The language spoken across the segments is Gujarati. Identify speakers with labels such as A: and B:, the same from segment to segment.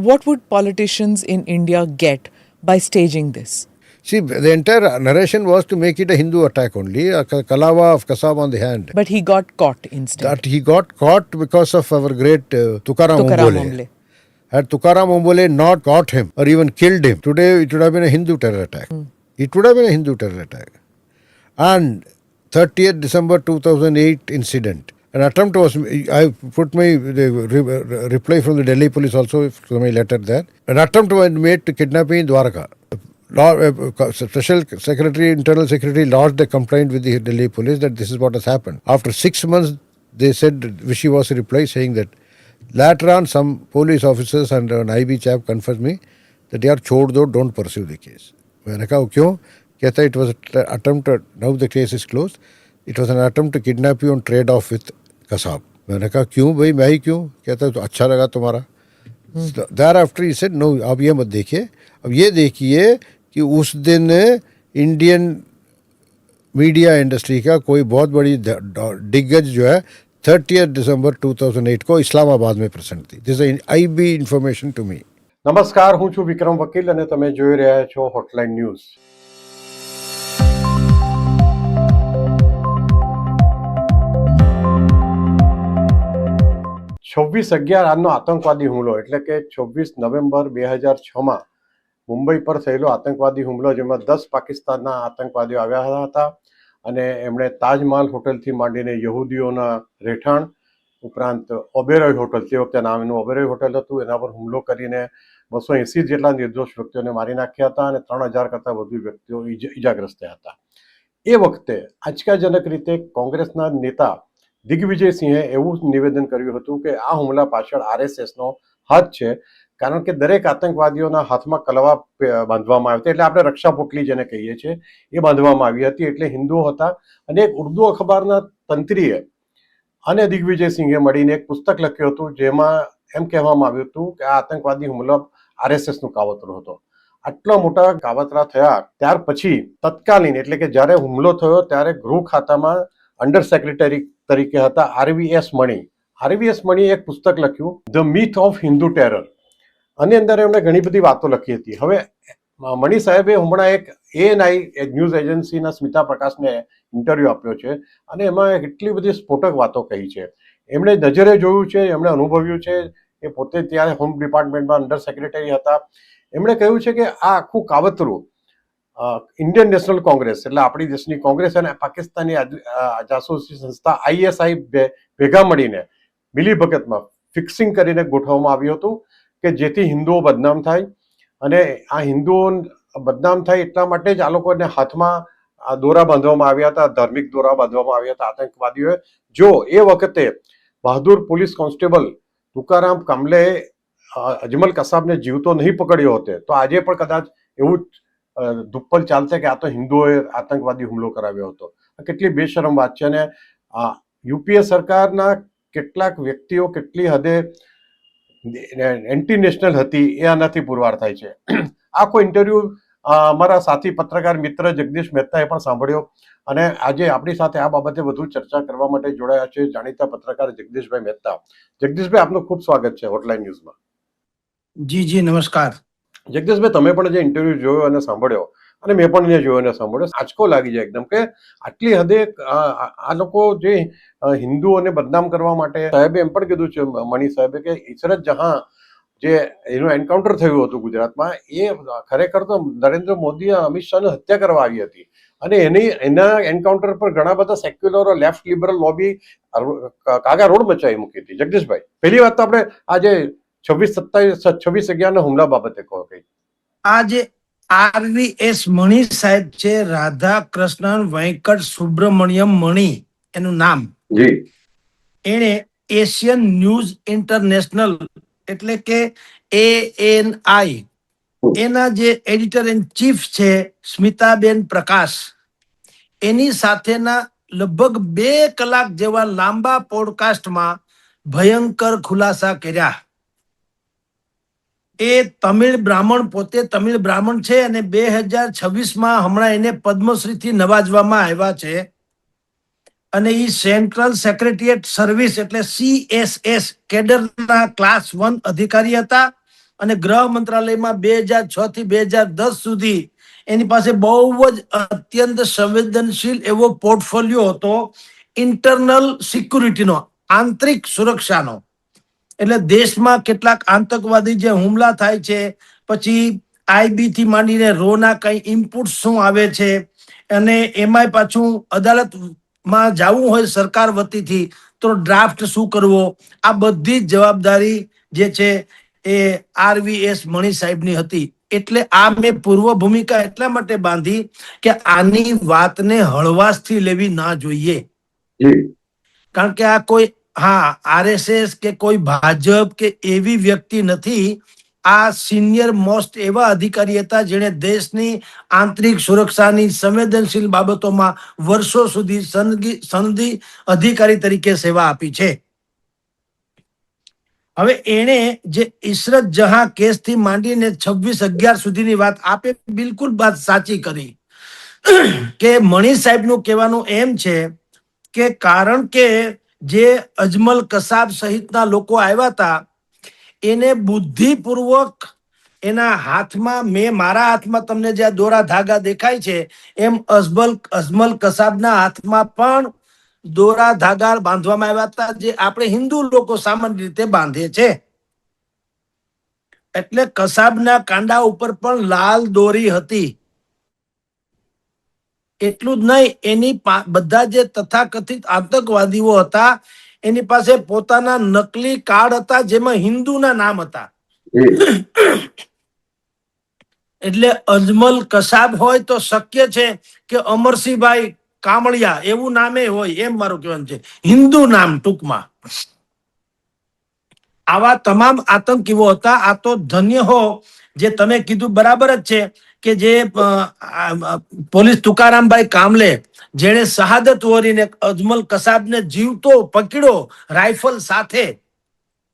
A: what would politicians in India get by staging this?
B: See, the entire narration was to make it a Hindu attack only, a Kalava of Kasab on the hand.
A: But he got caught instead.
B: That he got caught because of our great Tukaram
A: Tukaram
B: Ombole.
A: Ombole.
B: Had Tukaram Ombole not caught him or even killed him, today it would have been a Hindu terror attack. It would have been a Hindu terror attack. And 30th December 2008 incident. An attempt was, I put my reply from the Delhi police also, from my letter there. An attempt was made to kidnap me in Dwarka. Special Secretary, Internal Secretary lodged a complaint with the Delhi police that this is what has happened. After 6 months, they said wishy-washy reply saying that later on some police officers and an IB chap confessed me that yaar chhod do, don't pursue the case. मैंने कहा क्यों? कहता it was an attempt, now the case is closed. It was an attempt to kidnap you and trade off with Kasab. मैंने कहा क्यों भाई, मैं ही क्यों? कहता तो अच्छा लगा तुम्हारा. Thereafter he said no, अब ये मत देखिए, अब ये देखिए कि उस दिन इंडियन मीडिया इंडस्ट्री का कोई बहुत बड़ी दिग्गज जो है 30th December 2008 को ઇસ્લામાબાદ में પ્રેઝન્ટ હતી. This is IB information to me.
C: નમસ્કાર, હું છું વિક્રમ વકીલ અને તમે જોઈ રહ્યા છો હોટલાઇન ન્યૂઝ. છવ્વીસ 11 આજનો આતંકવાદી હુમલો એટલે કે 26 નવેમ્બર 2006 મુંબઈ પર થયેલો આતંકવાદી હુમલો, જેમાં 10 પાકિસ્તાનના આતંકવાદીઓ આવ્યા હતા અને એમણે તાજમહાલ હોટલથી માંડીને યહૂદીઓના રહેઠાણ ઉપરાંત ઓબેરોય હોટલ, તે વખતે નામ એનું ઓબેરોય હોટલ હતું, એના પર હુમલો કરીને 280 જેટલા નિર્દોષ વ્યક્તિઓને મારી નાખ્યા હતા અને 3000 કરતાં વધુ વ્યક્તિઓ ઈજાગ્રસ્ત થયા હતા. એ વખતે આંચકાજનક રીતે કોંગ્રેસના નેતા દિગ્વિજયસિંહે એવું નિવેદન કર્યું હતું કે આ હુમલા પાછળ RSSનો હાથ છે, કારણ કે દરેક આતંકવાદીઓના હાથમાં કલવા બાંધવામાં આવ્યા હતા, એટલે આપણે રક્ષા પોટલી જેને કહીએ છીએ એ બાંધવામાં આવી હતી, એટલે હિન્દુઓ હતા. અને એક ઉર્દુ અખબારના તંત્રીએ અને દિગ્વિજયસિંહે મળીને એક પુસ્તક લખ્યું હતું, જેમાં એમ કહેવામાં આવ્યું હતું કે આ આતંકવાદી હુમલો RSSનું કાવતરું હતો. આટલા મોટા કાવતરા થયા ત્યાર પછી તત્કાલીન એટલે કે જ્યારે હુમલો થયો ત્યારે ગૃહ ખાતામાં અંડર સેક્રેટરી તરીકે હતા RVS મણી. RVS મણીએ એક પુસ્તક લખ્યું, the myth of Hindu terror. આની અંદર એમણે ઘણી બધી વાતો લખી હતી. હવે મણી સાહેબે હમણાં એક ANI ન્યૂઝ એજન્સીના સ્મિતા પ્રકાશને ઇન્ટરવ્યૂ આપ્યો છે અને એમાં કેટલી બધી સ્ફોટક વાતો કહી છે. એમણે નજરે જોયું છે, એમણે અનુભવ્યું છે, એ પોતે ત્યારે હોમ ડિપાર્ટમેન્ટમાં અંડર સેક્રેટરી હતા. એમણે કહ્યું છે કે આ આખું કાવતરું ઇન્ડિયન નેશનલ કોંગ્રેસ એટલે આપણી દેશની કોંગ્રેસ અને પાકિસ્તાની જાસૂસી સંસ્થા ISI ભેગા મળીને મિલીભગતમાં ફિક્સિંગ કરીને ગોઠવવામાં આવ્યું હતું કે જેથી હિન્દુઓ બદનામ થાય. અને આ હિન્દુઓ બદનામ થાય એટલા માટે જ આ લોકોને હાથમાં દોરા બાંધવામાં આવ્યા હતા, ધાર્મિક દોરા બાંધવામાં આવ્યા હતા આતંકવાદીઓએ. જો એ વખતે બહાદુર પોલીસ કોન્સ્ટેબલ તુકારામ કામલે અજમલ કસાબને જીવતો નહીં પકડ્યો હોતે તો આજે પણ કદાચ એવું જ ધુપ્પલ ચાલતે કે આ તો હિન્દુઓએ આતંકવાદી હુમલો કરાવ્યો હતો. આ કેટલી બેશરમ વાત છે. અને UPA સરકારના કેટલાક વ્યક્તિઓ કેટલી હદે એન્ટી નેશનલ હતી એ આનાથી પુરવાર થાય છે. આખો ઇન્ટરવ્યુ અમારા સાથી પત્રકાર મિત્ર જગદીશ મહેતાએ પણ સાંભળ્યો અને આજે આપણી સાથે આ બાબતે વધુ ચર્ચા કરવા માટે જોડાયા છે જાણીતા પત્રકાર જગદીશભાઈ મહેતા. જગદીશભાઈ, આપનું ખૂબ સ્વાગત છે હોટલાઇન ન્યૂઝમાં.
D: જી નમસ્કાર.
C: જગદીશભાઈ, તમે પણ જે ઇન્ટરવ્યુ જોયો અને સાંભળ્યો અને મેં પણ જોયો અને સાંભળ્યો, આંચકો લાગી જાય એકદમ કે આટલી હદે આ લોકો જે હિન્દુઓને બદનામ કરવા માટે, સાહેબે એમ પણ કીધું છે મણી સાહેબે કે ઈશરત જહાં જે એનું એન્કાઉન્ટર થયું હતું ગુજરાતમાં, એ ખરેખર તો નરેન્દ્ર મોદી અમિત શાહની હત્યા કરવા આવી હતી અને એના એન્કાઉન્ટર પર ઘણા બધા સેક્યુલર લેફ્ટ લિબરલ લોબી કાગા રોડ મચાવી મૂકી હતી. જગદીશભાઈ, પહેલી વાત તો આપણે આજે 26/11 ના હુમલા બાબતે કહો કઈ.
D: આ જે RVS મણી સાહેબ છે, રાધા કૃષ્ણન વેંકટ સુબ્રમણ્યમ મણી એનું નામ.
C: જી.
D: એણે એશિયન ન્યૂઝ ઇન્ટરનેશનલ એટલે કે ANI એના જે એડિટર ઇન ચીફ છે સ્મિતાબેન પ્રકાશ, એની સાથેના લગભગ 2 કલાક જેવા લાંબા પોડકાસ્ટમાં ભયંકર ખુલાસા કર્યા. એ તમિળ બ્રાહ્મણ, પોતે તમિળ બ્રાહ્મણ છે અને 2026માં હમણાં એને પદ્મશ્રીથી નવાજવામાં આવ્યા છે. અને એ સેન્ટ્રલ સેક્રેટરીએટ સર્વિસ એટલે CSS કેડરના ક્લાસ 1 અધિકારી હતા અને ગૃહ મંત્રાલયમાં 2006 થી 2010 સુધી એની પાસે બહુ જ અત્યંત સંવેદનશીલ એવો પોર્ટફોલિયો હતો ઇન્ટરનલ સિક્યુરિટીનો, આંતરિક સુરક્ષાનો. એટલે દેશમાં કેટલાક આતંકવાદી જે હુમલા થાય છે, પછી આઈબી થી માંડીને રોના કઈ ઇનપુટ શું આવે છે, અને એમાંય પાછું અદાલતમાં જવું હોય સરકાર વતીથી તો ડ્રાફ્ટ શું કરવો, આ બધી જ જવાબદારી જે છે એ આરવીએસ મણી સાહેબની હતી. એટલે આ મેં પૂર્વ ભૂમિકા એટલા માટે બાંધી કે આની વાતને હળવાશથી લેવી ના જોઈએ. કારણ કે આ કોઈ આરએસએસ કે કોઈ ભાજપ કે એવી વ્યક્તિ નથી. આ સિનિયર મોસ્ટ એવા અધિકારી હતા જેણે દેશની આંતરિક સુરક્ષાની સંવેદનશીલ બાબતોમાં વર્ષો સુધી સનદી અધિકારી તરીકે સેવા આપી છે. હવે એણે જે ઇશરત જહાં કેસથી માંડીને 26/11 સુધીની વાત આપે બિલકુલ વાત સાચી કરી કે મણી સાહેબનું કહેવાનું એમ છે કે કારણ કે જે અજમલ કસાબ સહિતના લોકો આવ્યા હતા એને બુદ્ધિપૂર્વક એના હાથમાં, મેં મારા હાથમાં તમને જે દોરા ધાગા દેખાય છે એમ અજમલ કસાબના હાથમાં પણ દોરા ધાગા બાંધવામાં આવ્યા હતા, જે આપણે હિન્દુ લોકો સામાન્ય રીતે બાંધે છે. એટલે કસાબના કાંડા ઉપર પણ લાલ દોરી હતી. એટલું જ નહીં, એની બધા જે તથાકથિત આતંકવાદીઓ હતા એની પાસે પોતાના નકલી કાર્ડ હતા જેમાં હિન્દુના નામ હતા. એટલે અજમલ કસાબ હોય તો શક્ય છે કે અમરસિંહભાઈ કામળિયા એવું નામે હોય, એમ મારું કહેવાનું છે, હિન્દુ નામ ટૂંકમાં. આવા તમામ આતંકીઓ હતા. આ તો ધન્ય હો જે તમે કીધું બરાબર જ છે કે જે પોલીસ તુકારામભાઈ કામલે જેણે શહાદત વરીને અજમલ કસાબને જીવતો પકડ્યો રાઇફલ સાથે,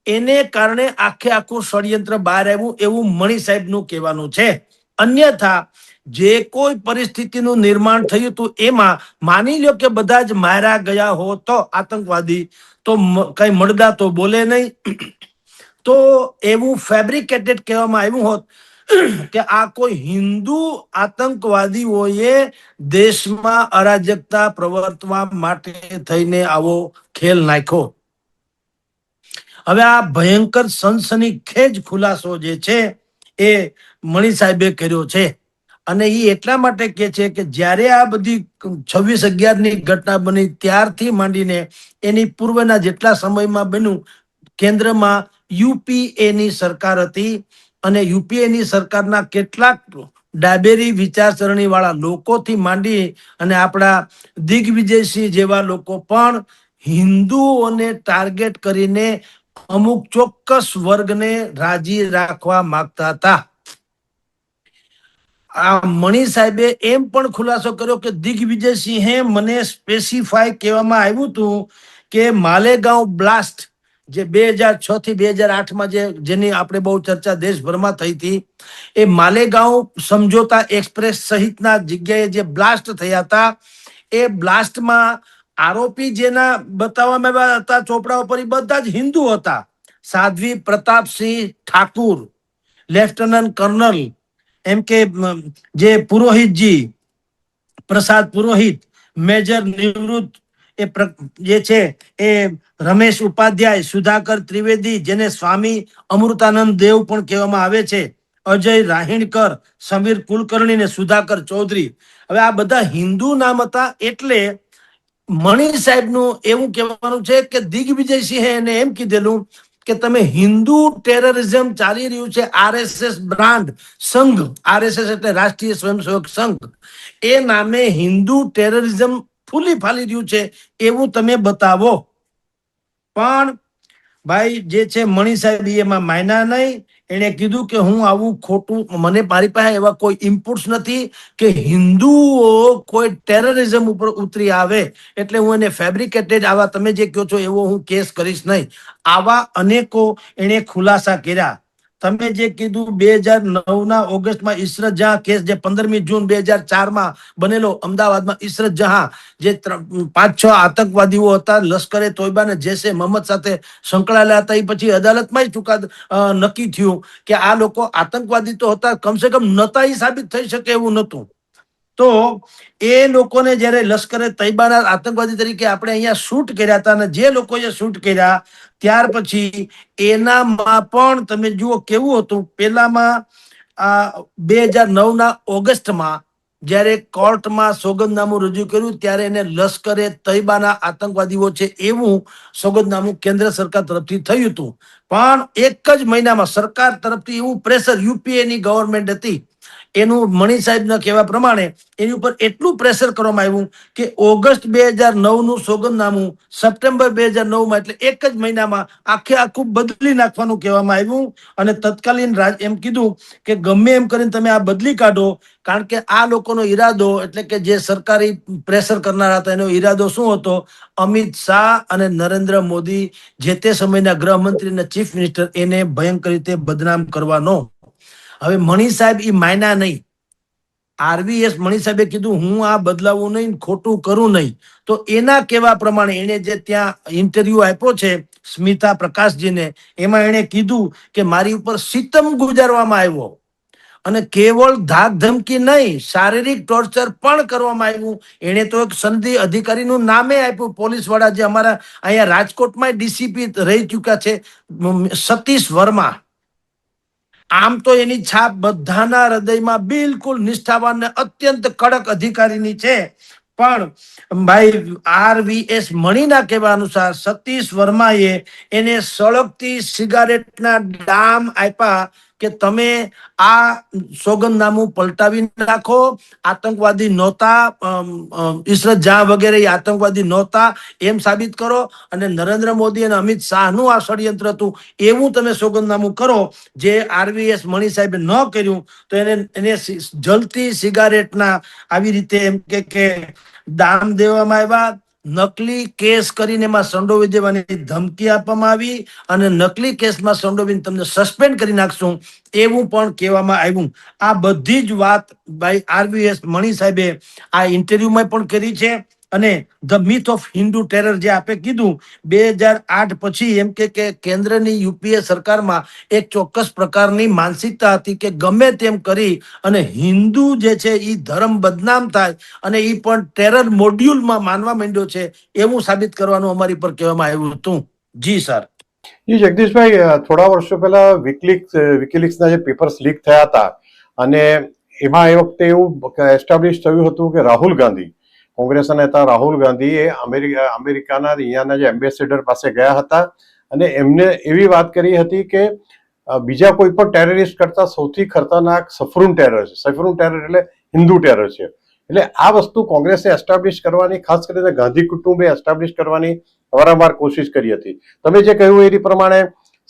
D: એને કારણે આખું ષડયંત્ર બહાર આવ્યું એવું મણી સાહેબનું કહેવાનું છે. અન્યથા જે કોઈ પરિસ્થિતિનું નિર્માણ થયું હતું એમાં માની લો કે બધા જ માર્યા ગયા હો તો આતંકવાદી, તો કઈ મળદા તો બોલે નહીં, તો એવું ફેબ્રિકેટેડ કહેવામાં આવ્યું હોત કે આ કોઈ હિન્દુ આતંકવાદીઓએ દેશમાં અરાજકતા પ્રવર્તવા માટે થઈને આવો ખેલ નાખ્યો. હવે આ ભયંકર સનસનીખેજ ખુલાસો જે છે એ મણી સાહેબે કર્યો છે. અને એ એટલા માટે કે છે કે જ્યારે આ બધી 26/11ની ઘટના બની ત્યારથી માંડીને એની પૂર્વના જેટલા સમયમાં બન્યું, કેન્દ્રમાં યુપીએની સરકાર હતી અને યુપીએની સરકારના કેટલાક ડાબેરી વિચારસરણી વાળા લોકોથી માંડી અને આપણા દિગ્વિજયસિંહ જેવા લોકો પણ હિન્દુઓને ટાર્ગેટ કરીને અમુક ચોક્કસ વર્ગને રાજી રાખવા માંગતા હતા. આ મણી સાહેબે એમ પણ ખુલાસો કર્યો કે દિગ્વિજયસિંહે મને સ્પેસિફાય કહેવામાં આવ્યું હતું કે માલેગાંવ બ્લાસ્ટ જે 2006 થી 2008માં જેની આપણે બહુ ચર્ચા દેશભરમાં થઈ હતી, એ માલેગાંવ સમજોતા એક્સપ્રેસ સહિતના જગ્યાએ જે બ્લાસ્ટ થયા હતા એ બ્લાસ્ટમાં આરોપી જેના બતાવવામાં આવ્યા હતા ચોપડા ઉપર, એ બધા જ હિન્દુ હતા. સાધ્વી પ્રતાપસિંહ ઠાકુર, લેફ્ટનન્ટ કર્નલ, એમ કે જે પુરોહિતજી પ્રસાદ પુરોહિત, મેજર નિવૃત્ત જે છે એ રમેશ ઉપાધ્યાય, સુધાકર ત્રિવેદી જેને સ્વામી અમૃતાનંદ દેવ પણ કહેવામાં આવે છે, અજય રાહીણકર, સમીર કુલકર્ણી ને સુધાકર ચૌધરી. હવે આ બધા હિન્દુ નામ હતા. એટલે મણી સાહેબનું એવું કહેવાનું છે કે દિગ્વિજયસિંહે એને એમ કીધેલું કે તમે હિન્દુ ટેરરિઝમ ચાલી રહ્યું છે, આરએસએસ બ્રાન્ડ સંઘ, આરએસએસ એટલે રાષ્ટ્રીય સ્વયંસેવક સંઘ, એ નામે હિન્દુ ટેરરિઝમ ફૂલી ફાલી રહ્યું છે એવું તમે બતાવો. પણ ભાઈ જે છે મણી સાહેબ એમાં માયના નહીં. એને કીધું કે હું આવું ખોટું, મને મારી પાસે એવા કોઈ ઇનપુટ્સ નથી કે હિન્દુઓ કોઈ ટેરરિઝમ ઉપર ઉતરી આવે, એટલે હું એને ફેબ્રિકેટેડ આવા તમે જે કહો છો એવો હું કેસ કરીશ નહીં. આવા અનેકો એને ખુલાસા કર્યા. તમે જે કીધું 2009 ઓગસ્ટમાં ઇશરત જહાં કેસ, જે 15મી જૂન 2004 બનેલો અમદાવાદમાં, ઇશરત જહાં જે 5-6 આતંકવાદીઓ હતા લશ્કરે તોયબા અને જૈશે મોહમ્મદ સાથે સંકળાયેલા હતા, એ પછી અદાલતમાં ચુકાદો નક્કી થયું કે આ લોકો આતંકવાદી તો હતા, કમસે કમ નતા, એ સાબિત થઈ શકે એવું નહોતું. તો એ લોકોને જ્યારે લશ્કરે તૈબાના આતંકવાદી તરીકે આપણે અહીંયા શૂટ કર્યા હતા, અને જે લોકોએ શૂટ કર્યા ત્યાર પછી એનામાં પણ તમે જુઓ કેવું હતું. પેલામાં 2009 ઓગસ્ટમાં જ્યારે કોર્ટમાં સોગંદનામું રજૂ કર્યું ત્યારે એને લશ્કરે તૈબાના આતંકવાદીઓ છે એવું સોગંદનામું કેન્દ્ર સરકાર તરફથી થયું હતું. પણ એક જ મહિનામાં સરકાર તરફથી એવું પ્રેશર, યુપીએની ગવર્મેન્ટ હતી, એનું મણી સાહેબના કહેવા પ્રમાણે એની ઉપર એટલું પ્રેશર કરવામાં આવ્યું કે ઓગસ્ટ 2009 સોગંદનામું સપ્ટેમ્બર 2009 એટલે એક જ મહિનામાં આખું બદલી નાખવાનું કહેવામાં આવ્યું. અને તત્કાલીન એમ કીધું કે ગમે એમ કરીને તમે આ બદલી કાઢો, કારણ કે આ લોકોનો ઈરાદો, એટલે કે જે સરકારી પ્રેશર કરનારા હતા, એનો ઈરાદો શું હતો? અમિત શાહ અને નરેન્દ્ર મોદી, જે તે સમયના ગૃહમંત્રી અને ચીફ મિનિસ્ટર, એને ભયંકર રીતે બદનામ કરવાનો. હવે મણી સાહેબ એ માયના નહીં. આરવીએસ મણી સાહેબે કીધું હું આ બદલાવું નહીં, ખોટું કરું નહીં. તો એના કહેવા પ્રમાણે એને જે ત્યાં ઇન્ટરવ્યુ આપ્યો છે સ્મિતા પ્રકાશજીને, એમાં એને કીધું કે મારી ઉપર સિતમ ગુજારવામાં આવ્યો અને કેવળ ધાક ધમકી નહીં, શારીરિક ટોર્ચર પણ કરવામાં આવ્યું. એને તો એક સનદી અધિકારીનું નામે આપ્યું, પોલીસ વાળા જે અમારા અહીંયા રાજકોટમાં ડીસીપી રહી ચૂક્યા છે, સતીશ વર્મા. આમ તો એની છાપ બધાના હૃદયમાં બિલકુલ નિષ્ઠાવાન ને અત્યંત કડક અધિકારીની છે. પણ ભાઈ આરવીએસ મણીના કહેવા અનુસાર સતીશ વર્માએ એને સળગતી સિગારેટના ડામ આપ્યા કે તમે આ સોગંદનામું પલટાવી નાખો, આતંકવાદી નહોતા, ઇશરત જહાં વગેરે આતંકવાદી નહોતા એમ સાબિત કરો, અને નરેન્દ્ર મોદી અને અમિત શાહનું આ ષડયંત્ર હતું એવું તમે સોગંદનામું કરો. જે આરવીએસ મણી સાહેબે ન કર્યું તો એને જલતી સિગારેટના આવી રીતે એમ કે દામ દેવામાં આવ્યા, નકલી કેસ કરીને એમાં સંડોવી દેવાની ધમકી આપવામાં આવી, અને નકલી કેસમાં સંડોવીને તમને સસ્પેન્ડ કરી નાખશું એવું પણ કહેવામાં આવ્યું. આ બધી જ વાત ભાઈ આરવીએસ મણી સાહેબે આ ઇન્ટરવ્યુમાં પણ કરી છે. અને the myth of Hindu terror જે આપે કીધું 2008 પછી, એમ કે કેન્દ્રની યુપીએ સરકારમાં એક ચોક્કસ પ્રકારની માનસિકતા હતી કે ગમે તેમ કરી અને હિન્દુ જે છે એ ધર્મ બદનામ થાય, અને એ પણ ટેરર મોડ્યુલમાં માનવા માંડ્યો છે એવું સાબિત કરવાનું અમારી પર કહેવામાં આવ્યું હતું. જી સર.
C: જી જગદીશભાઈ, થોડા વર્ષો પહેલા વિકીલીક્સના જે પેપર્સ લીક થયા હતા, અને એમાં એ વખતે એવું એસ્ટાબ્લિશ થયું હતું કે રાહુલ ગાંધી, કોંગ્રેસના નેતા રાહુલ ગાંધી એ અમેરિકાના અહીંયાના જે એમ્બેસેડર પાસે ગયા હતા, અને એમને એવી વાત કરી હતી કે બીજા કોઈ પણ ટેરરિસ્ટ કરતા સૌથી ખતરનાક સફરૂન ટેરર છે. સફરૂન ટેરર એટલે હિન્દુ ટેરર છે. એટલે આ વસ્તુ કોંગ્રેસે એસ્ટાબ્લિશ કરવાની, ખાસ કરીને ગાંધી કુટુંબે એસ્ટાબ્લિશ કરવાની વારંવાર કોશિશ કરી હતી. તમે જે કહ્યું એ પ્રમાણે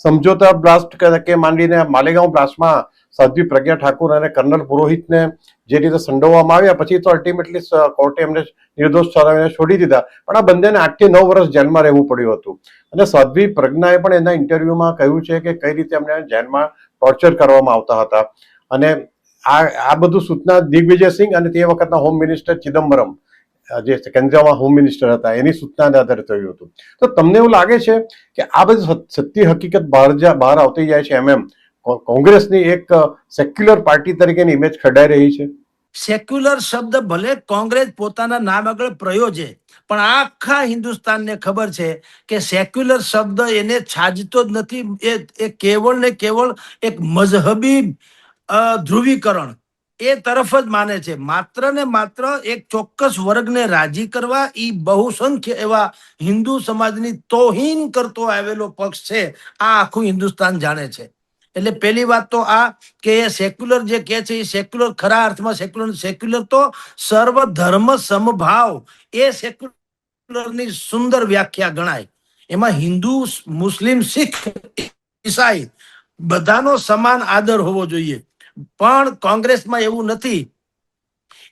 C: સમજોતા બ્લાસ્ટ કે માંડીને માલેગાંવ બ્લાસ્ટમાં સાધ્વી પ્રજ્ઞા ઠાકુર અને કર્નલ પુરોહિતને જે રીતે સંડોવવામાં આવ્યા, પછી તો અલ્ટિમેટલી કોર્ટે એમને નિર્દોષ ઠરાવીને છોડી દીધા. પણ આ બંનેને 8 થી 9 વર્ષ જેલમાં રહેવું પડ્યું હતું. અને સાધ્વી પ્રજ્ઞાએ પણ એના ઇન્ટરવ્યુમાં કહ્યું છે કે કઈ રીતે એમને જેલમાં ટોર્ચર કરવામાં આવતા હતા. અને આ બધું સૂચના દિગ્વિજયસિંહ અને તે વખતના હોમ મિનિસ્ટર ચિદમ્બરમ, જે કેન્દ્રમાં હોમ મિનિસ્ટર હતા, એની સૂચનાને આધારે થયું હતું. તો તમને એવું લાગે છે કે આ બધી સત્ય હકીકત બહાર આવતી જાય છે એમ કોંગ્રેસની એક સેક્યુલર પાર્ટી તરીકેની ઇમેજ ખડાઈ રહી છે?
D: સેક્યુલર શબ્દ ભલે કોંગ્રેસ પોતાના નામ આગળ પ્રયોજે, પણ આખા હિન્દુસ્તાનને ખબર છે કે સેક્યુલર શબ્દ એને છાજતો જ નથી. એ કેવળ ને કેવળ એક મઝહબી ધ્રુવીકરણ એ તરફ જ માને છે. માત્ર ને માત્ર એક ચોક્કસ વર્ગને રાજી કરવા, એ બહુસંખ્ય એવા હિન્દુ સમાજની તોહીન કરતો આવેલો પક્ષ છે. આ આખું હિન્દુસ્તાન જાણે છે. એટલે પહેલી વાત તો આ કે સેક્યુલર જે કહે છે એ સેક્યુલર ખરા અર્થમાં સેક્યુલર તો સર્વ ધર્મ સમભાવ, એ સેક્યુલરની સુંદર વ્યાખ્યા ગણાય. એમાં હિન્દુ, મુસ્લિમ, શીખ, ઈસાઈ બધાનો સમાન આદર હોવો જોઈએ. પણ કોંગ્રેસમાં એવું નથી.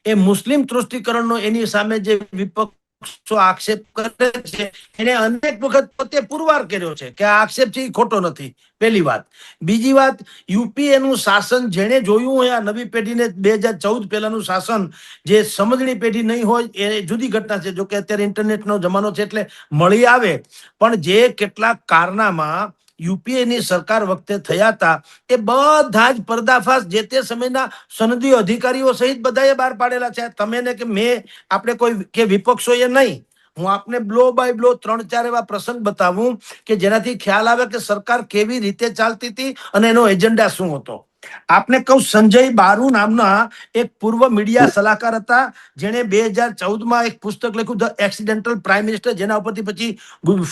D: એ મુસ્લિમ તૃષ્ટિકરણનો એની સામે જે વિપક્ષ વિપક્ષો આક્ષેપ કરે છે એને અનેક વખત પોતે પુરવાર કર્યો છે કે આ આક્ષેપ છે એ ખોટો નથી. પહેલી વાત. બીજી વાત, યુપીએ નું શાસન જેને જોયું હોય, આ નવી પેઢીને 2014 પહેલાનું શાસન, જે સમજણી પેઢી નહીં હોય એ જુદી ઘટના છે. જો કે અત્યારે ઇન્ટરનેટનો જમાનો છે એટલે મળી આવે, પણ જે કેટલાક કારનામાં યુપીએ ની સરકાર વખતે થયા હતા એ બધા જ પર્દાફાશ જે તે સમયના સનદી અધિકારીઓ સહિત બધાએ બહાર પાડેલા છે. તમે ને કે મેં, આપણે કોઈ કે વિપક્ષોએ નહીં, હું આપને બ્લો બાય બ્લો 3-4 એવા પ્રસંગ બતાવું કે જેનાથી ખ્યાલ આવે કે સરકાર કેવી રીતે ચાલતી હતી અને એનો એજન્ડા શું હતો. આપને કહું, સંજય બારુ નામના એક પૂર્વ મીડિયા સલાહકાર હતા, જેણે 2014માં એક પુસ્તક લખ્યું, ધ એક્સિડેન્ટલ પ્રાઇમ મિનિસ્ટર, જેના ઉપરથી પછી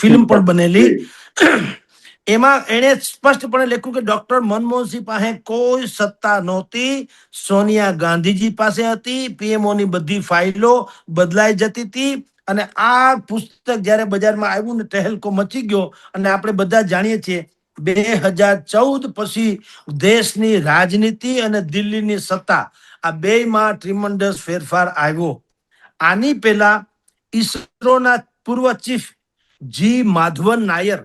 D: ફિલ્મ પણ બનેલી. એમાં એણે સ્પષ્ટપણે લખ્યું કે ડોક્ટર મનમોહનસિંહ પાસે કોઈ સત્તા નહોતી, સોનિયા ગાંધીજી પાસે હતી, પીએમઓ ની બધી ફાઇલો બદલાઈ જતી હતી. અને આ પુસ્તક જયારે બજારમાં આવ્યું ને તહેલકો મચી ગયો. અને આપણે બધા જાણીએ છીએ 2014 પછી દેશની રાજનીતિ અને દિલ્હીની સત્તા, આ બેયમાં ટ્રીમન્ડસ ફેરફાર આવ્યો. આની પહેલા ઈસરોના પૂર્વ ચીફ જી માધવન નાયર,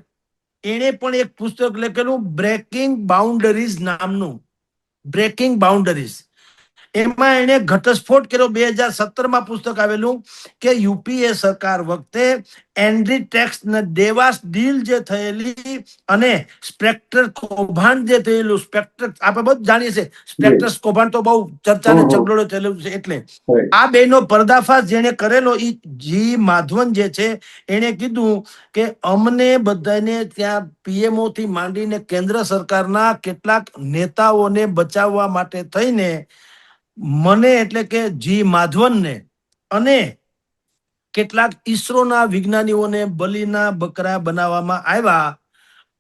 D: એણે પણ એક પુસ્તક લખેલું બ્રેકિંગ બાઉન્ડરીઝ નામનું, બ્રેકિંગ બાઉન્ડરીઝ. એમાં એને ઘટસ્ફોટ કર્યો. 2017માં પુસ્તક આવેલું કે યુપીએ સરકાર વખતે એન્ડ્રીટેક્સ ને દેવાસ ડીલ જે થયેલી અને સ્પેક્ટર કૌભાંડ જે થયેલું, સ્પેક્ટર આપણે બધું જાણીએ છીએ, સ્પેક્ટર કૌભાંડ તો બહુ ચર્ચા ને ચગડોળો થયેલું છે. એટલે આ બેનો પર્દાફાશ જેને કરેલો, ઈ જી માધવન જે છે, એને કીધું કે અમને બધાને ત્યાં પીએમઓ થી માંડીને કેન્દ્ર સરકારના કેટલાક નેતાઓને બચાવવા માટે થઈને મને, એટલે કે જી માધવનને અને કેટલાક ઈસરોના વિજ્ઞાનીઓને બલીના બકરા બનાવવામાં આવ્યા,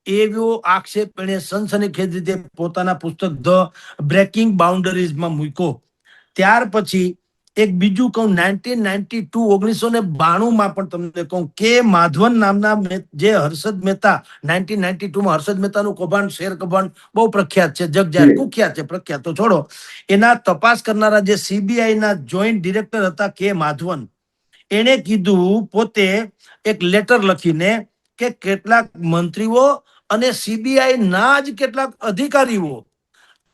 D: એવો આક્ષેપ એણે સનસનીખેજ રીતે પોતાના પુસ્તક ધ બ્રેકિંગ બાઉન્ડરીઝમાં મૂક્યો. ત્યાર પછી એક બીજું કહું, 1992 પણ તમને કહું કે માધવન નામના જે હર્ષદ મહેતા, 1992માં હર્ષદ મહેતાનું કૌભાંડ, શેર કૌભાંડ બહુ પ્રખ્યાત છે, જગજાહેર કુખ્યાત છે, પ્રખ્યાત તો છોડો, એના તપાસ કરનારા જે સીબીઆઈ ના જોઈન્ટ ડિરેક્ટર હતા કે માધવન, એને કીધું પોતે એક લેટર લખીને કે કેટલાક મંત્રીઓ અને સીબીઆઈ ના જ કેટલાક અધિકારીઓ,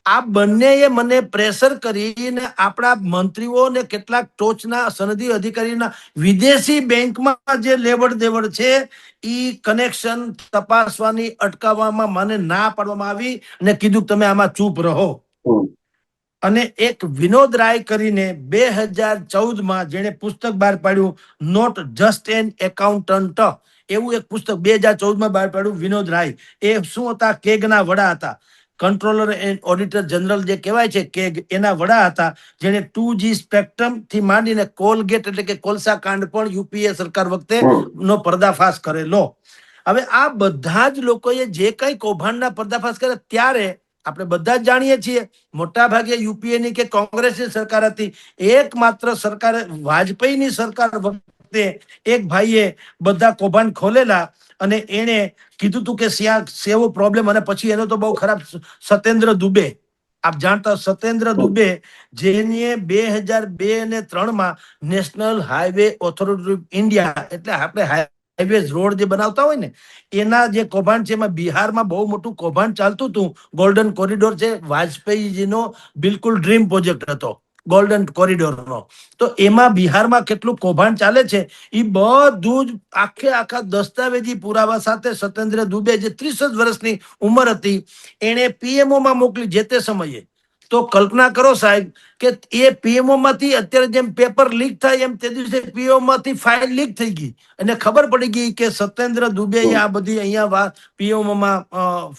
D: આ બંનેએ મને પ્રેશર કરીને આપણા મંત્રીઓ ને કેટલાક ટોચના સનદી અધિકારીના વિદેશી બેંકમાં જે લેવડ દેવડ છે ઈ કનેક્શન તપાસવાની અટકાવવામાં મને ના પાડવામાં આવી અને કીધું તમે આમાં ચૂપ રહો. અને એક વિનોદ રાય કરીને 2014માં જેણે પુસ્તક બહાર પાડ્યું, નોટ જસ્ટ એન એકાઉન્ટન્ટ, એવું એક પુસ્તક 2014માં બહાર પાડ્યું વિનોદ રાય. એ શું હતા? કેગના વડા હતા, કંટ્રોલર એન્ડ ઓડિટર જનરલ જે કહેવાય છે કેગ, એના વડા હતા, જેને 2G સ્પેક્ટ્રમ થી માંડીને કોલગેટ એટલે કે કોલસા કાંડ પણ યુપીએ સરકાર વખતે નો પર્દાફાશ કરેલો. હવે આ બધા જ લોકોએ જે કઈ કૌભાંડના પર્દાફાશ કર્યા, ત્યારે આપણે બધા જ જાણીએ છીએ મોટા ભાગે યુપીએ ની કે કોંગ્રેસની સરકાર હતી. એકમાત્ર સરકાર વાજપેયીની સરકાર વખતે એક ભાઈએ બધા કૌભાંડ ખોલેલા અને એને કીધું તું કે સેવો પ્રોબ્લેમ. અને પછી એનો તો બહુ ખરાબ, સત્યેન્દ્ર દુબે, આપ જાણતા, સત્યેન્દ્ર દુબે, જેને 2002 અને 3માં national highway authority of India, એટલે આપણે હાઈવે રોડ જે બનાવતા હોય ને એના જે કૌભાંડ છે, એમાં બિહારમાં બહુ મોટું કૌભાંડ ચાલતું હતું. ગોલ્ડન કોરિડોર છે, વાજપેયીજીનો બિલકુલ ડ્રીમ પ્રોજેક્ટ હતો ગોલ્ડન કોરિડોરનો. તો એમાં બિહારમાં કેટલું કૌભાંડ ચાલે છે એ બધું જ આખા દસ્તાવેજી પુરાવા સાથે સત્યેન્દ્ર દુબે, જે 30 જ વર્ષની ઉંમર હતી, એને પીએમઓ માં મોકલી જે તે સમયે. તો કલ્પના કરો સાહેબ કે એ પીએમઓ માંથી અત્યારે જેમ પેપર લીક થાય એમ તે દિવસે પીએમઓ માંથી ફાઇલ લીક થઈ ગઈ અને ખબર પડી ગઈ કે સત્યેન્દ્ર દુબે આ બધી અહીંયા પીએમઓ માં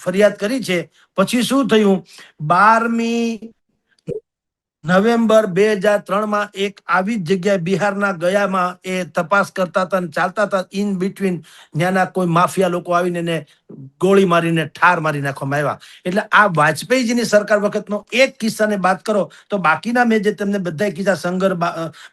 D: ફરિયાદ કરી છે. પછી શું થયું? 12મી નવેમ્બર 2003માં એક આવી જ જગ્યાએ બિહારના ગયામાં એ તપાસ કરતા હતા અને ચાલતા હતા. ઇન બિટવીન ત્યાંના કોઈ માફિયા લોકો આવીને એને ગોળી મારીને ઠાર મારી નાખવામાં આવ્યા. એટલે આ વાજપેયીજીની સરકાર વખતનો એક કિસ્સાને બાદ કરો તો બાકીના મેં જે તમને બધા કિસ્સા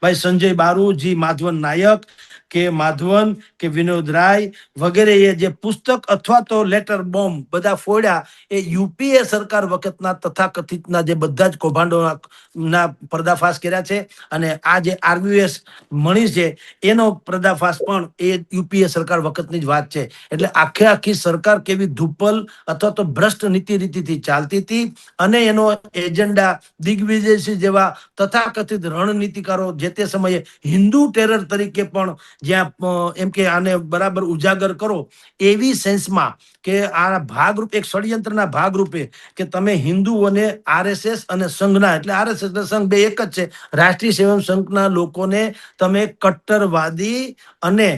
D: ભાઈ સંજય બારુ, જી માધવન નાયક, કે માધવન, કે વિનોદ રાય વગેરે એ જે પુસ્તક અથવા તો લેટર બોમ્બ બધા ફોડ્યા એ યુપીએ સરકાર વખતના તથાકથિતના જે બધા જ કૌભાંડોના પર્દાફાશ કર્યા છે. અને આ જે આરબીએસ મણી છે એનો પર્દાફાશ પણ એ યુપીએ સરકાર વખતની જ વાત છે. એટલે આખી સરકાર કેવી ધુપ્પલ અથવા તો ભ્રષ્ટ નીતિ રીતિથી ચાલતી હતી અને એનો એજન્ડા દિગ્વિજયસિંહ જેવા તથાકથિત રણનીતિકારો જે તે સમયે હિન્દુ ટેરર તરીકે પણ જ્યાં એમ કે આને બરાબર ઉજાગર કરો એવી સેન્સમાં કે આ ભાગરૂપે એક ષડયંત્રના ભાગરૂપે કે તમે હિન્દુઓને આરએસએસ અને સંઘના એટલે આરએસએસ અને સંઘ બે એક જ છે રાષ્ટ્રીય સેવક સંઘના લોકોને તમે કટ્ટરવાદી અને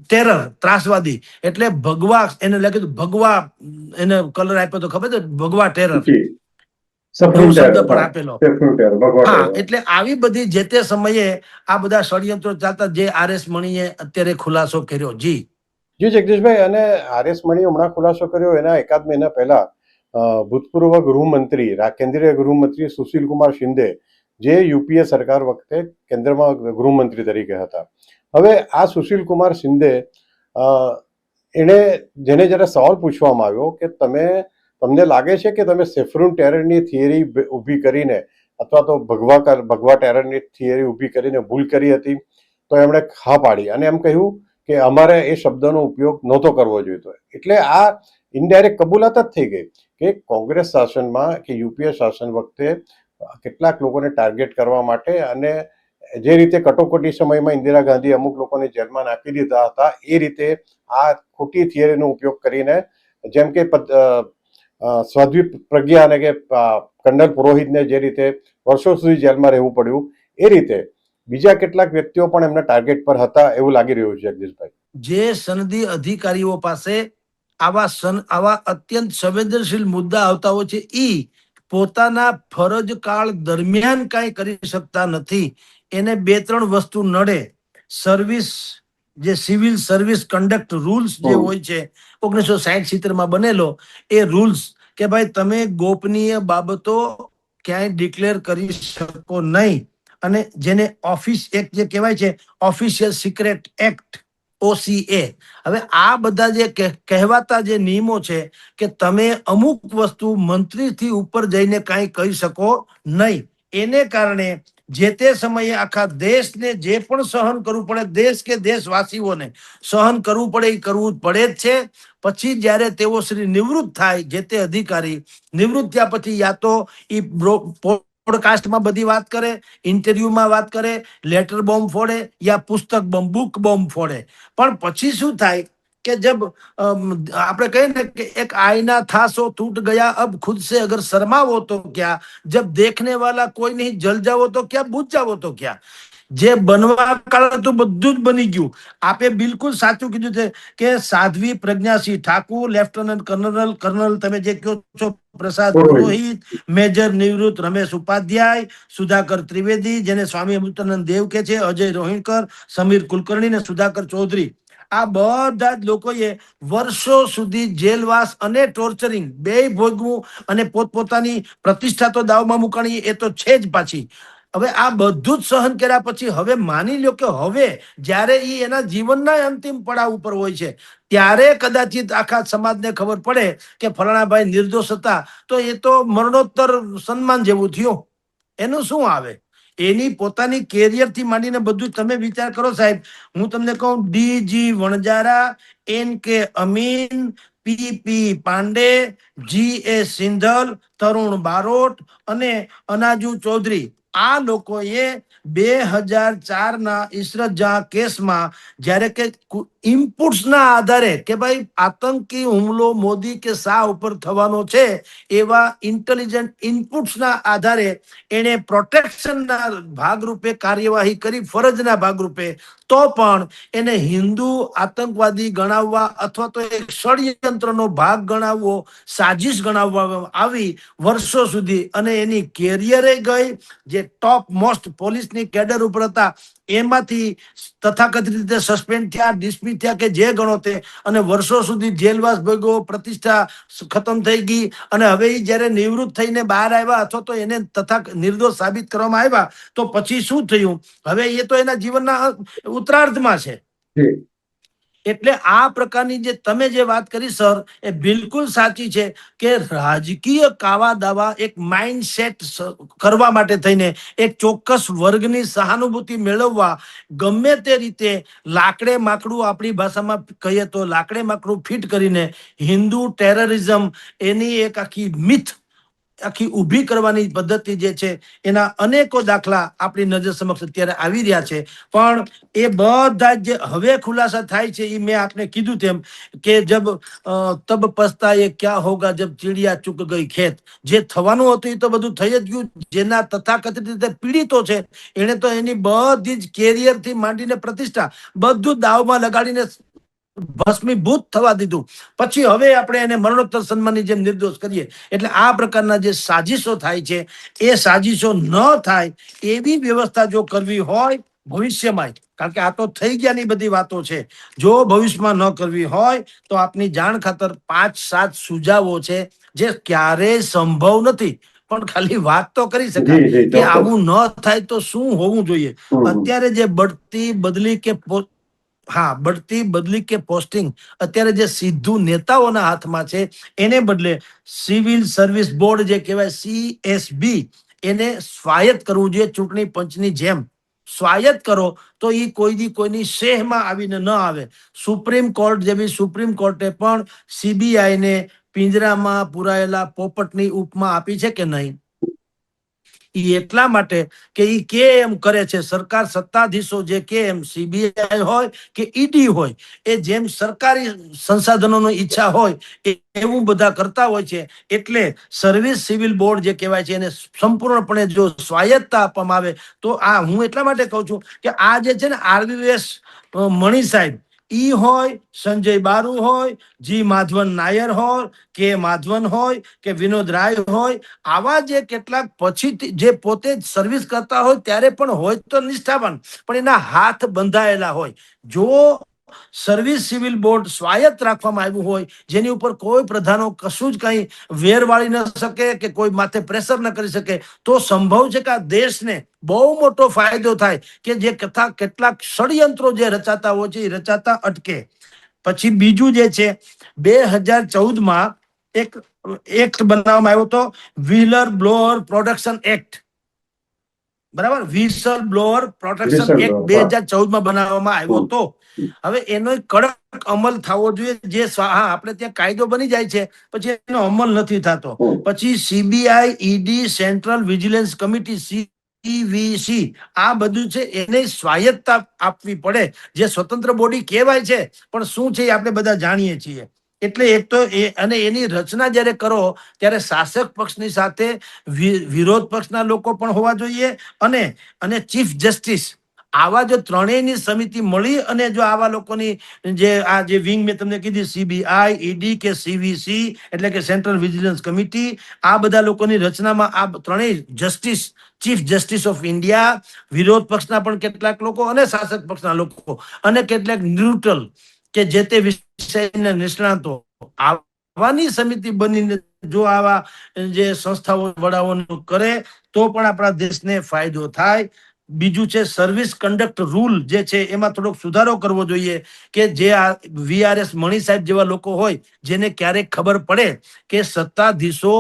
D: ટેરર ત્રાસવાદી એટલે ભગવા એને લાગે ભગવા એને કલર આપ્યો તો ખબર છે ભગવા ટેરર શબ્દ પણ આપેલો. હા, એટલે આવી બધી જે તે સમયે આ બધા ષડયંત્રો ચાલતા જે આરએસ મણીએ અત્યારે ખુલાસો કર્યો. જી
C: જગદીશભાઈ, અને આરએસ મણીએ હમણાં ખુલાસો કર્યો એના એકાદ મહિના પહેલા ભૂતપૂર્વ ગૃહમંત્રી કેન્દ્રીય ગૃહમંત્રી સુશીલ કુમાર શિંદે જે યુપીએ સરકાર વખતે કેન્દ્રમાં ગૃહમંત્રી તરીકે હતા. હવે આ સુશીલ કુમાર શિંદે જેને જ્યારે સવાલ પૂછવામાં આવ્યો કે તમને લાગે છે કે તમે સેફ્રુન ટેરરની થિયરી ઊભી કરીને અથવા તો ભગવા ટેરરની થિયરી ઊભી કરીને ભૂલ કરી હતી? તો એમણે હા પાડી અને એમ કહ્યું કે અમારે એ શબ્દનો ઉપયોગ નહોતો કરવો જોઈતો. એટલે આ ઇનડાયરેક્ટ કબૂલાત જ થઈ ગઈ કે કોંગ્રેસ શાસનમાં કે યુપીએ શાસન વખતે કેટલાક લોકોને ટાર્ગેટ કરવા માટે અને જે રીતે કટોકટી સમયમાં ઇન્દિરા ગાંધી અમુક લોકોને જેલમાં નાખી દીધા હતા એ રીતે આ ખોટી થિયરીનો ઉપયોગ કરીને જેમ કે સ્વાધ્વી પ્રજ્ઞા અને કે કંડલ પુરોહિતને જે રીતે વર્ષો સુધી જેલમાં રહેવું પડ્યું એ રીતે બીજા કેટલાક વ્યક્તિઓ પણ એમના ટાર્ગેટ પર હતા એવું લાગી રહ્યું છે. જગદીશભાઈ,
D: જે સનદી અધિકારીઓ પાસે આવા અત્યંત સંવેદનશીલ મુદ્દા આવતા હોય છે ઈ પોતાના ફરજ કાળ દરમિયાન કાંઈ કરી શકતા નથી. એને બે ત્રણ વસ્તુ નડે. સર્વિસ જે સિવિલ સર્વિસ કન્ડક્ટ રૂલ્સ જે હોય છે 1960-70 બનેલો એ રૂલ્સ કે ભાઈ તમે ગોપનીય બાબતો ક્યાંય ડિક્લેર કરી શકો નહીં. અને જેને ઓફિસ એક્ટ જે કહેવાય છે ઓફિશિયલ સિક્રેટ એક્ટ OCA. હવે આ બધા જે કહેવાતા જે નિયમો છે કે તમે અમુક વસ્તુ મંત્રીથી ઉપર જઈને કાંઈ કહી શકો નહીં. એને કારણે જે તે સમયે આખા દેશને જે પણ સહન કરવું પડે દેશ કે દેશવાસીઓને સહન કરવું પડે એ કરવું પડે જ છે. પછી જ્યારે તેઓ શ્રી નિવૃત્ત થાય જે તે અધિકારી નિવૃત્ત થયા પછી યા તો એ પોડકાસ્ટમાં બધી વાત કરે, ઇન્ટરવ્યુમાં વાત કરે, લેટર બોમ્બ ફોડે યા પુસ્તક બોમ્બ બુક બોમ્બ ફોડે. પણ પછી શું થાય કે જબ આપણે કહીએ ને કે એક આईना था सो टूट गया अब खुद से अगर शर्मावो तो क्या जब देखने वाला कोई नहीं जल जावो तो क्या बुझ जावो तो क्या. જે બનવા કાળે તો બધું જ બની ગયું. આપે બિલકુલ સાચું કીધું છે કે સાધ્વી પ્રજ્ઞાસિંહ ઠાકુર, લેફ્ટનન્ટ કર્નલ તમે જે કહો છો પ્રસાદ પુરોહિત, મેજર નિવૃત્ત રમેશ ઉપાધ્યાય, સુધાકર ત્રિવેદી જેને સ્વામી અમૃતાનંદ દેવ કે છે, અજય રોહિણકર, સમીર કુલકર્ણી ને સુધાકર ચૌધરી, આ બધા જ લોકોએ વર્ષો સુધી જેલવાસ અને ટોર્ચરિંગ બે ભોગવું અને પોતપોતાની પ્રતિષ્ઠા તો દાવમાં મુકાણી એ તો છે જ પાછી. હવે આ બધું જ સહન કર્યા પછી હવે માની લ્યો કે હવે જ્યારે એ એના જીવનના અંતિમ પડાવ ઉપર હોય છે ત્યારે કદાચિત આખા સમાજને ખબર પડે કે ફલાણાભાઈ નિર્દોષ હતા તો એ તો મરણોત્તર સન્માન જેવું થયું. એનું શું આવે? એની પોતાની કેરિયર થી માંડીને બધું તમે વિચાર કરો સાહેબ. હું તમને કહું DG Vanjara, NK Amin, PP Pandey, GA Sindhal, તરુણ બારોટ અને અનાજુ ચૌધરી આ લોકોએ 2004 ઇશરત જહાં કેસમાં જ્યારે કે ઇનપુટ્સના આધારે કે ભાઈ આતંકી હુમલો મોદી કે શાહ ઉપર થવાનો છે એવા ઇન્ટેલિજન્ટ ઇનપુટ્સના આધારે એણે પ્રોટેક્શનના ભાગરૂપે કાર્યવાહી કરી ફરજના ભાગરૂપે તો પણ એને હિન્દુ આતંકવાદી ગણાવવા અથવા તો એક ષડયંત્રનો ભાગ ગણાવવો, સાજિશ ગણાવવામાં આવી વર્ષો સુધી અને એની કેરિયરે ગઈ. જે ટોપ મોસ્ટ પોલીસની કેડર ઉપર હતા, એમાંથી તથાકથિત રીતે સસ્પેન્ડ થયા, ડિસમિસ થયા કે જે ગણો તે, અને વર્ષો સુધી જેલવાસ ભોગવ્યો, પ્રતિષ્ઠા ખતમ થઈ ગઈ, અને હવે ઈ જ્યારે નિવૃત્ત થઈને બહાર આવ્યા અથવા તો એને નિર્દોષ સાબિત કરવામાં આવ્યા, તો પછી શું થયું? હવે એ તો એના જીવનના ઉત્તરાર્ધમાં છે. એટલે આ પ્રકારની જે તમે જે વાત કરી સર, એ બિલકુલ સાચી છે કે રાજકીય કાવા દાવા એક માઇન્ડસેટ કરવા માટે થઈને એક ચોક્કસ વર્ગની સહાનુભૂતિ મેળવવા ગમે તે રીતે લાકડે માકડું, આપણી ભાષામાં કહીએ તો લાકડે માકડું ફિટ કરીને હિન્દુ ટેરરિઝમ એની એક આખી મિથ આખી ઊભી કરવાની પદ્ધતિ જે છે એના અનેકો દાખલા આપણી નજર સમક્ષ અત્યારે આવી રહ્યા છે. પણ એ બધા જે હવે ખુલાસા થાય છે, એ મેં આપને કીધું તેમ કે જબ તબ પસ્તાએ ક્યા હોગા જબ ચીડિયા ચૂક ગઈ ખેત. જે થવાનું હતું એ તો બધું થઈ જ ગયું. જેના તથાકથિત રીતે પીડિતો છે એને તો એની બધી જ કેરિયર થી માંડીને પ્રતિષ્ઠા બધું દાવમાં લગાડીને ભસ્મીભૂત થવા દીધું. પછી હવે આપણે એને મરણોત્તર સન્માનની જેમ નિર્દોષ કરીએ. એટલે આ પ્રકારના જે સાજિશો થાય છે, એ સાજિશો ન થાય એવી વ્યવસ્થા જો કરવી હોય ભવિષ્યમાં, કારણ કે આ તો થઈ ગયાની બધી વાતો છે, જો ભવિષ્યમાં ન કરવી હોય તો આપની જાણ ખાતર 5-7 સુઝાવો છે જે ક્યારેય સંભવ નથી, પણ ખાલી વાત તો કરી શકાય કે આવું ન થાય તો શું હોવું જોઈએ. અત્યારે જે બઢતી બદલી કે બઢતી બદલી કે પોસ્ટિંગ અત્યારે જે સીધું નેતાઓના હાથમાં છે, એને બદલે સિવિલ સર્વિસ બોર્ડ જે કહેવાય CSB, એને સ્વાયત્ત કરવું જોઈએ. ચૂંટણી પંચની જેમ સ્વાયત્ત કરો તો એ કોઈની શેહમાં આવીને ન આવે. સુપ્રીમ કોર્ટ જેવી સુપ્રીમ કોર્ટે પણ CBI ને પિંજરામાં પુરાયેલા પોપટની ઉપમા આપી છે કે નહીં? એ એટલા માટે કે ઈ કે એમ કરે છે. સરકાર સત્તાધીશો જે કે એમ CBI હોય કે ED હોય, એ જેમ સરકારી સંસાધનોનો ઈચ્છા હોય એવું બધા કરતા હોય છે. એટલે સર્વિસ સિવિલ બોર્ડ જે કહેવાય છે એને સંપૂર્ણપણે જો સ્વાયત્તતા આપવામાં આવે તો આ હું એટલા માટે કહું છું કે આ જે છે ને RVS મણી સાહેબ, ઈ હોય, સંજય બારુ હોય, G માધવન નાયર હોય, કે માધવન હોય કે વિનોદ રાય હોય, આવા જે કેટલાક પછી જે પોતે જ સર્વિસ કરતા હોય ત્યારે પણ હોય તો નિષ્ઠાવાન, પણ એના હાથ બંધાયેલા હોય. જો સર્વિસ સિવિલ બોર્ડ સ્વાયત્ત રાખવામાં આવ્યું હોય, જેની ઉપર કોઈ પ્રધાનો કશું જ કઈ વેર વાળી ન શકે કે કોઈ માથે પ્રેશર ન કરી શકે, તો સંભવ છે કે આ દેશને બહુ મોટો ફાયદો થાય કે જે કેટલાક ષડયંત્રો જે રચાતા હોય છે એ રચાતા અટકે. પછી બીજું જે છે 2014માં એક એક્ટ બનાવવામાં આવ્યો હતો, વ્હીલર બ્લોઅર પ્રોટેક્શન એક્ટ. બરાબર, વ્હીસલ બ્લોઅર પ્રોટેક્શન એક્ટ 2014માં બનાવવામાં આવ્યો હતો. હવે એનો કડક અમલ થવો જોઈએ. જે આપણે ત્યાં કાયદો બની જાય છે પછી એનો અમલ નથી થતો. પછી CBI, ED, central vigilance committee CVC, આ બધું છે એને સ્વાયત્તતા આપવી પડે. જે સ્વતંત્ર બોડી કહેવાય છે પણ શું છે એ આપણે બધા જાણીએ છીએ. એટલે એક તો અને એની રચના જ્યારે કરો ત્યારે શાસક પક્ષની સાથે વિરોધ પક્ષના લોકો પણ હોવા જોઈએ, અને ચીફ જસ્ટિસ, આવા જો ત્રણેયની સમિતિ મળી અને જો આવા લોકોની જે વિંગ મેં તમને કીધી CBI, ED કે CVC એટલે કે સેન્ટ્રલ વિજિલન્સ કમિટી, આ બધા લોકોની રચનામાં આ ત્રણેય justice, chief justice of India, વિરોધ પક્ષના પણ કેટલાક લોકો અને શાસક પક્ષના લોકો અને કેટલાક ન્યુટ્રલ કે જે તે વિષયના નિષ્ણાતો, આવાની સમિતિ બનીને જો આવા જે સંસ્થાઓ વડાઓનું કરે તો પણ આપણા દેશને ફાયદો થાય. બીજું છે સર્વિસ કન્ડક્ટ રૂલ જે છે એમાં થોડોક સુધારો કરવો જોઈએ કે જે આ VRS મણી સાહેબ જેવા લોકો હોય જેને ક્યારેક ખબર પડે કે સત્તાધીશો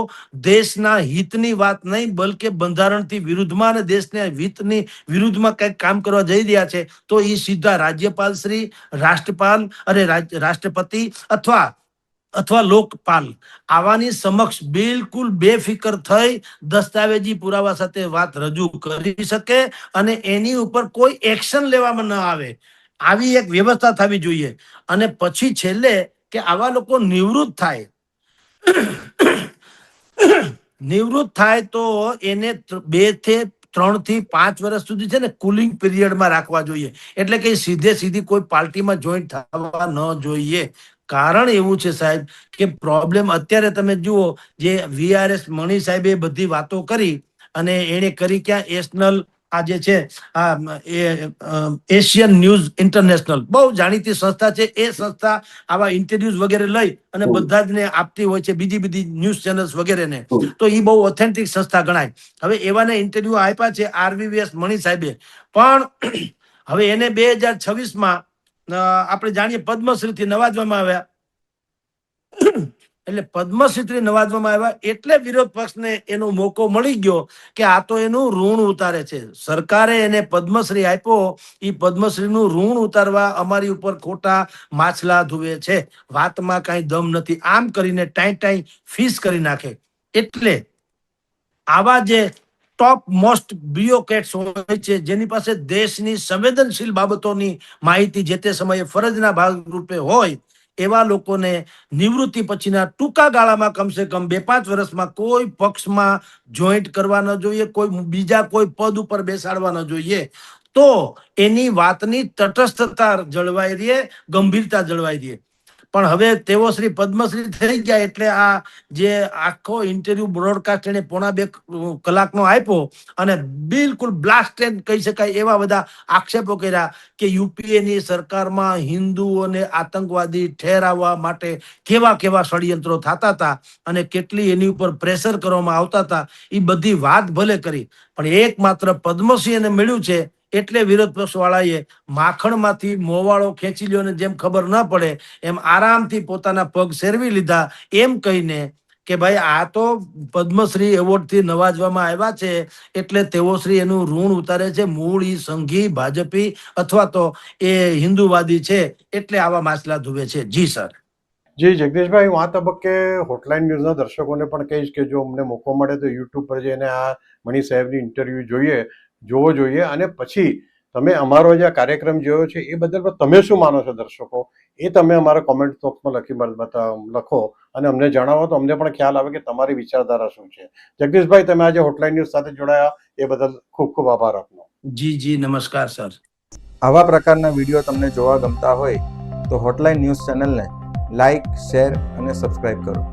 D: દેશના હિતની વાત નહીં બલકે બંધારણથી વિરુદ્ધમાં અને દેશના હિતની વિરુદ્ધમાં કંઈક કામ કરવા જઈ રહ્યા છે, તો એ સીધા રાજ્યપાલ શ્રી, રાષ્ટ્રપાલ અને રાષ્ટ્રપતિ અથવા લોકપાલ આવાની સમક્ષ બિલકુલ બેફિકર થઈ દસ્તાવેજી પુરાવા સાથે વાત રજૂ કરી શકે અને એની ઉપર કોઈ એક્શન લેવામાં ન આવે. આવી એક વ્યવસ્થા થવી જોઈએ. અને પછી છેલ્લે કે આવા લોકો નિવૃત્ત થાય તો એને 3 થી 5 વર્ષ સુધી છે ને કુલિંગ પીરિયડમાં રાખવા જોઈએ. એટલે કે સીધી કોઈ પાર્ટીમાં જોઈન્ટ થવા ન જોઈએ. કારણ એવું છે સાહેબ કે પ્રોબ્લેમ અત્યારે તમે જુઓ, જે VRS મણી સાહેબે બધી વાતો કરી અને એને કરી ક્યાં એશનલ આ જે છે એશિયન ન્યૂઝ ઇન્ટરનેશનલ બહુ જાણીતી સંસ્થા છે. એ સંસ્થા આવા ઇન્ટરવ્યુઝ વગેરે લઈ અને બધા જ ને આપતી હોય છે, બીજી બધી ન્યૂઝ ચેનલ્સ વગેરેને. તો એ બહુ ઓથેન્ટિક સંસ્થા ગણાય. હવે એવાને ઇન્ટરવ્યુ આપ્યા છે RVVS મણી સાહેબે, પણ હવે એને 2026માં આપણે જાણીએ પદ્મશ્રીથી નવાજવામાં આવ્યા. એટલે પદ્મશ્રીથી નવાજવામાં આવ્યા એટલે વિરોધ પક્ષને એનો મોકો મળી ગયો કે આ તો એનું ઋણ ઉતારે છે. સરકારે એને પદ્મશ્રી આપ્યો, એ પદ્મશ્રીનું ઋણ ઉતારવા અમારી ઉપર ખોટા માછલા ધુવે છે. વાતમાં કઈ દમ નથી. આમ કરીને ટાઈ ફીસ કરી નાખે. એટલે આવા જે ટોપ મોસ્ટ બ્યુરોક્રેટ્સ હોય છે, જેની પાસે દેશની સંવેદનશીલ બાબતોની માહિતી જે તે સમયે ફરજના ભાગરૂપે હોય, એવા લોકોને નિવૃત્તિ પછીના ટૂંકા ગાળામાં કમસે કમ 2-5 વર્ષમાં કોઈ પક્ષમાં જોઈન્ટ કરવા ન જોઈએ, કોઈ બીજા કોઈ પદ ઉપર બેસાડવા ન જોઈએ. તો એની વાતની તટસ્થતા જળવાઈ રહે, ગંભીરતા જળવાઈ રહે. પણ હવે તેઓ શ્રી પદ્મશ્રી થઈ ગયા એટલે આ જે આખો ઇન્ટરવ્યુ બ્રોડકાસ્ટ એને 1.5-2 કલાકનો આપ્યો અને બિલકુલ બ્લાસ્ટેડ કહી શકાય એવા બધા આક્ષેપો કર્યા કે યુપીએની સરકારમાં હિન્દુઓને આતંકવાદી ઠેરાવવા માટે કેવા કેવા ષડયંત્રો થતા હતા અને કેટલી એની ઉપર પ્રેશર કરવામાં આવતા હતા. એ બધી વાત ભલે કરી, પણ એકમાત્ર પદ્મશ્રી એને મળ્યું છે એટલે વિરોધ પક્ષ વાળાએ માખણમાંથી મોવાળો ખેંચી લ્યો ને જેમ ખબર ન પડે એમ આરામથી પોતાના પગ સેરવી લીધા, એમ કહીને કે ભાઈ આ તો પદ્મશ્રી એવોર્ડથી નવાજવામાં આવ્યા છે એટલે તેઓ શ્રી એનું ઋણ ઉતારે છે. મૂળ ઈ સંઘી ભાજપી અથવા તો એ હિન્દુવાદી છે એટલે આવા માછલા ધુવે છે. જી સર.
C: જી જગદીશભાઈ, હું આ તબક્કે હોટલાઇન ન્યૂઝના દર્શકોને પણ કહીશ કે જો અમને મોકો મળે તો યુટ્યુબ પર જઈને આ મણી સાહેબની ઇન્ટરવ્યૂ જોવો જોઈએ અને પછી તમે અમારો જે આ કાર્યક્રમ જોયો છે એ બદલ તમે શું માનો છો દર્શકો, એ તમે અમારા કોમેન્ટ બોક્સમાં લખો અને અમને જણાવો તો અમને પણ ખ્યાલ આવે કે તમારી વિચારધારા શું છે. જગદીશભાઈ, તમે આજે હોટલાઇન ન્યૂઝ સાથે જોડાયા એ બદલ ખૂબ ખૂબ આભાર આપનો.
D: જી નમસ્કાર સર.
E: આવા પ્રકારના વિડીયો તમને જોવા ગમતા હોય તો હોટલાઇન ન્યૂઝ ચેનલને લાઇક, શેર અને સબસ્ક્રાઇબ કરો.